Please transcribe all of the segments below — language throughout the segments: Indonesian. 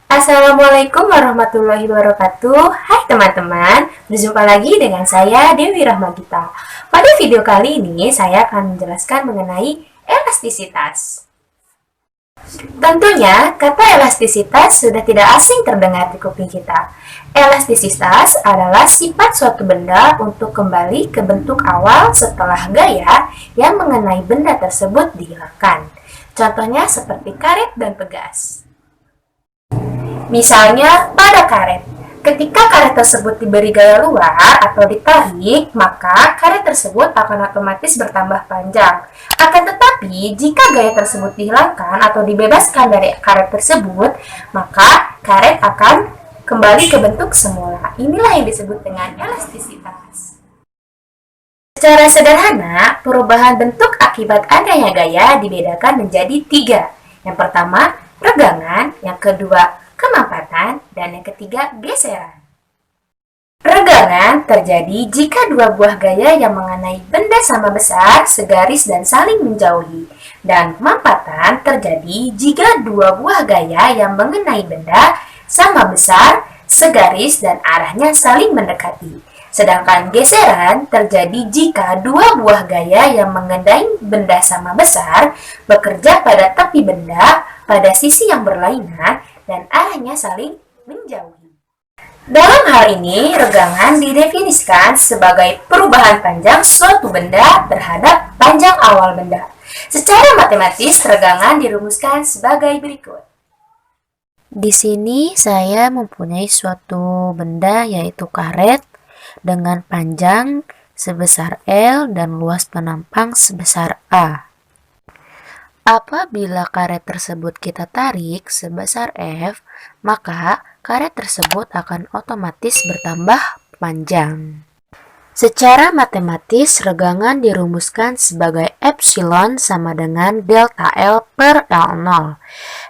Assalamualaikum warahmatullahi wabarakatuh. Hai teman-teman, berjumpa lagi dengan saya Dewi Rahmagita. Pada video kali ini saya akan menjelaskan mengenai elastisitas. Tentunya kata elastisitas sudah tidak asing terdengar di kuping kita. Elastisitas adalah sifat suatu benda untuk kembali ke bentuk awal setelah gaya yang mengenai benda tersebut dihilangkan. Contohnya seperti karet dan pegas. Misalnya pada karet, ketika karet tersebut diberi gaya luar atau ditarik, maka karet tersebut akan otomatis bertambah panjang. Akan tetapi, jika gaya tersebut dihilangkan atau dibebaskan dari karet tersebut, maka karet akan kembali ke bentuk semula. Inilah yang disebut dengan elastisitas. Secara sederhana, perubahan bentuk akibat adanya gaya dibedakan menjadi 3. Yang pertama, regangan, yang kedua, kemampatan, dan yang ketiga, geseran. Regangan terjadi jika dua buah gaya yang mengenai benda sama besar, segaris, dan saling menjauhi. Dan kemampatan terjadi jika dua buah gaya yang mengenai benda sama besar, segaris, dan arahnya saling mendekati. Sedangkan geseran terjadi jika dua buah gaya yang mengenai benda sama besar bekerja pada tepi benda pada sisi yang berlainan dan arahnya saling menjauhi. Dalam hal ini, regangan didefinisikan sebagai perubahan panjang suatu benda terhadap panjang awal benda. Secara matematis, regangan dirumuskan sebagai berikut. Di sini saya mempunyai suatu benda yaitu karet dengan panjang sebesar L dan luas penampang sebesar A. Apabila karet tersebut kita tarik sebesar F, maka karet tersebut akan otomatis bertambah panjang. Secara matematis, regangan dirumuskan sebagai epsilon sama dengan delta L per L0.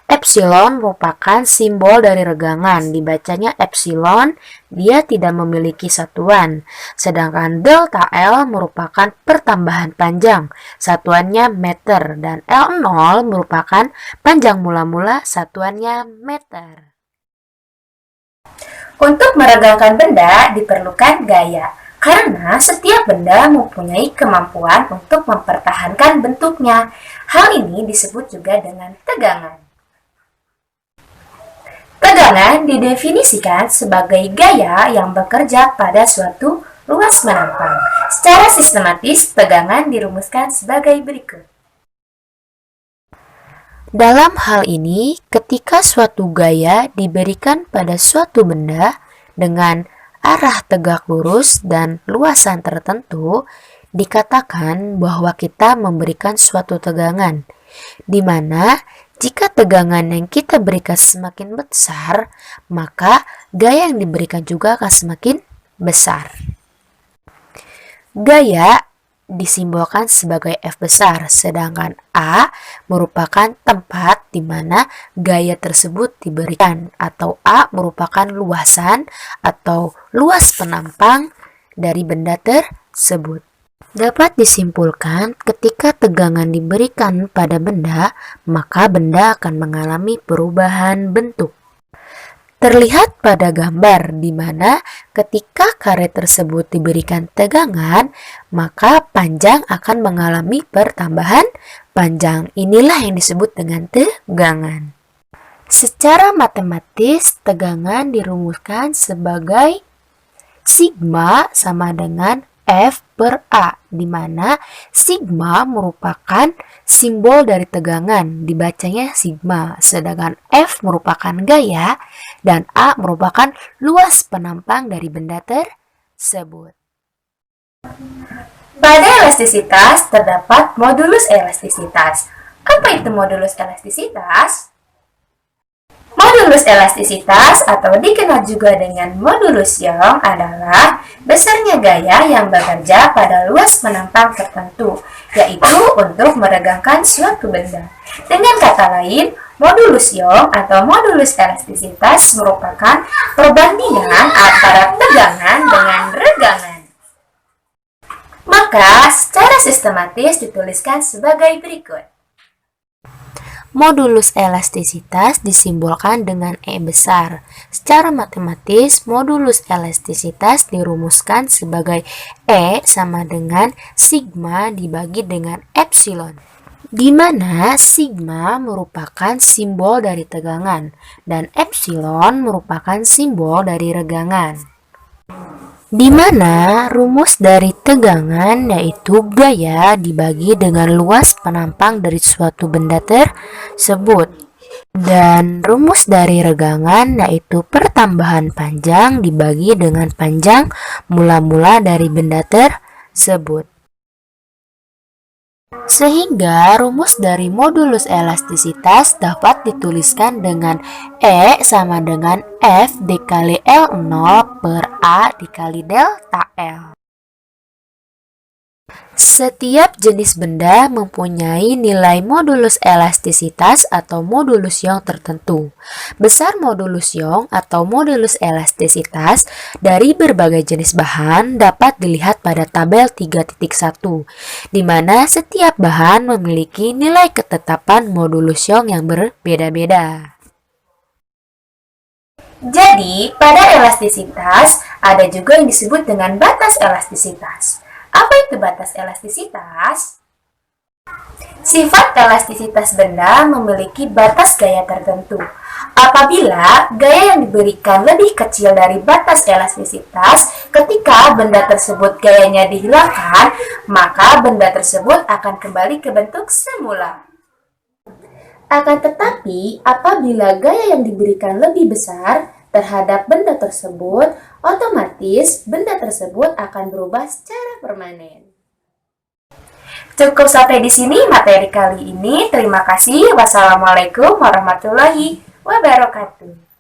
Epsilon merupakan simbol dari regangan, dibacanya epsilon, dia tidak memiliki satuan. Sedangkan delta L merupakan pertambahan panjang, satuannya meter, dan L0 merupakan panjang mula-mula, satuannya meter. Untuk meregangkan benda diperlukan gaya, karena setiap benda mempunyai kemampuan untuk mempertahankan bentuknya. Hal ini disebut juga dengan tegangan. Tegangan didefinisikan sebagai gaya yang bekerja pada suatu luas menampang. Secara sistematis, tegangan dirumuskan sebagai berikut. Dalam hal ini, ketika suatu gaya diberikan pada suatu benda dengan arah tegak lurus dan luasan tertentu, dikatakan bahwa kita memberikan suatu tegangan, di mana jika tegangan yang kita berikan semakin besar, maka gaya yang diberikan juga akan semakin besar. Gaya disimbolkan sebagai F besar, sedangkan A merupakan tempat di mana gaya tersebut diberikan, atau A merupakan luasan atau luas penampang dari benda tersebut. Dapat disimpulkan, ketika tegangan diberikan pada benda, maka benda akan mengalami perubahan bentuk. Terlihat pada gambar di mana ketika karet tersebut diberikan tegangan, maka panjang akan mengalami pertambahan panjang. Inilah yang disebut dengan tegangan. Secara matematis, tegangan dirumuskan sebagai sigma sama dengan F per A, di mana sigma merupakan simbol dari tegangan, dibacanya sigma, sedangkan F merupakan gaya dan A merupakan luas penampang dari benda tersebut. Pada elastisitas terdapat modulus elastisitas. Apa itu modulus elastisitas? Modulus elastisitas atau dikenal juga dengan modulus Young adalah besarnya gaya yang bekerja pada luas penampang tertentu, yaitu untuk meregangkan suatu benda. Dengan kata lain, modulus Young atau modulus elastisitas merupakan perbandingan antara tegangan dengan regangan. Maka, secara sistematis dituliskan sebagai berikut. Modulus elastisitas disimbolkan dengan E besar. Secara matematis, modulus elastisitas dirumuskan sebagai E sama dengan sigma dibagi dengan epsilon, di mana sigma merupakan simbol dari tegangan dan epsilon merupakan simbol dari regangan. Di mana rumus dari tegangan yaitu gaya dibagi dengan luas penampang dari suatu benda tersebut. Dan rumus dari regangan yaitu pertambahan panjang dibagi dengan panjang mula-mula dari benda tersebut. Sehingga rumus dari modulus elastisitas dapat dituliskan dengan E sama dengan F dikali L0 per A dikali delta L. Setiap jenis benda mempunyai nilai modulus elastisitas atau modulus Young tertentu. Besar modulus Young atau modulus elastisitas dari berbagai jenis bahan dapat dilihat pada tabel 3.1, di mana setiap bahan memiliki nilai ketetapan modulus Young yang berbeda-beda. Jadi, pada elastisitas ada juga yang disebut dengan batas elastisitas. Apa itu batas elastisitas? Sifat elastisitas benda memiliki batas gaya tertentu. Apabila gaya yang diberikan lebih kecil dari batas elastisitas, ketika benda tersebut gayanya dihilangkan, maka benda tersebut akan kembali ke bentuk semula. Akan tetapi, apabila gaya yang diberikan lebih besar terhadap benda tersebut, otomatis benda tersebut akan berubah secara permanen. Cukup sampai di sini materi kali ini. Terima kasih. Wassalamualaikum warahmatullahi wabarakatuh.